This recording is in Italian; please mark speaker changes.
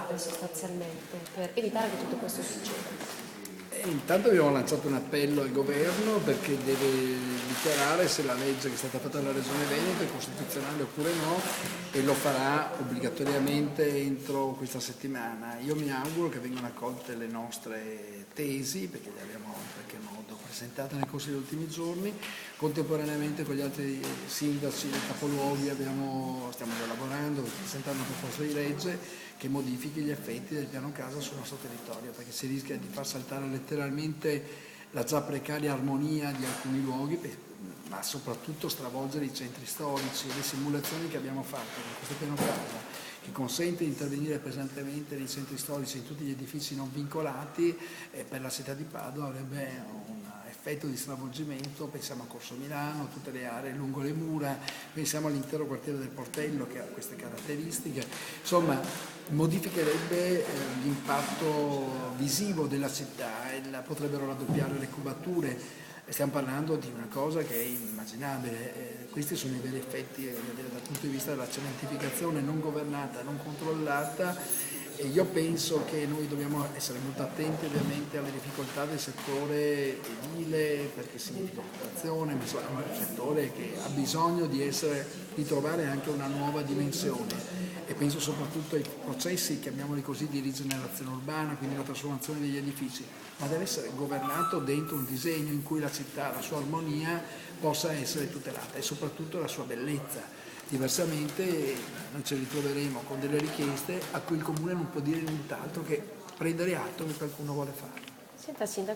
Speaker 1: fare sostanzialmente per evitare che tutto questo succeda?
Speaker 2: Intanto abbiamo lanciato un appello al governo perché deve dichiarare se la legge che è stata fatta dalla Regione Veneto è costituzionale oppure no, e lo farà obbligatoriamente entro questa settimana. Io mi auguro che vengano accolte le nostre tesi, perché le abbiamo in qualche modo presentate nel corso degli ultimi giorni. Contemporaneamente con gli altri sindaci dei capoluoghi stiamo già lavorando, presentando una proposta di legge che modifichi gli effetti del piano casa sul nostro territorio, perché si rischia di far saltare letteralmente la già precaria armonia di alcuni luoghi, ma soprattutto stravolgere i centri storici. Le simulazioni che abbiamo fatto con questo piano casa, che consente di intervenire pesantemente nei centri storici, in tutti gli edifici non vincolati, per la città di Padova avrebbe un effetto di stravolgimento. Pensiamo a Corso Milano, tutte le aree lungo le mura, pensiamo all'intero quartiere del Portello che ha queste caratteristiche. Insomma, modificherebbe l'impatto visivo della città e potrebbero raddoppiare le cubature. Stiamo parlando di una cosa che è inimmaginabile. Questi sono i veri effetti dal punto di vista della cementificazione non governata, non controllata. E io penso che noi dobbiamo essere molto attenti ovviamente alle difficoltà del settore edile, perché significa occupazione, ma è un settore che ha bisogno di trovare anche una nuova dimensione. E penso soprattutto ai processi, chiamiamoli così, di rigenerazione urbana, quindi la trasformazione degli edifici, ma deve essere governato dentro un disegno in cui la città, la sua armonia possa essere tutelata e soprattutto la sua bellezza. Diversamente noi ci ritroveremo con delle richieste a cui il Comune non può dire nient'altro che prendere atto che qualcuno vuole fare.
Speaker 1: Senta, Sindaco.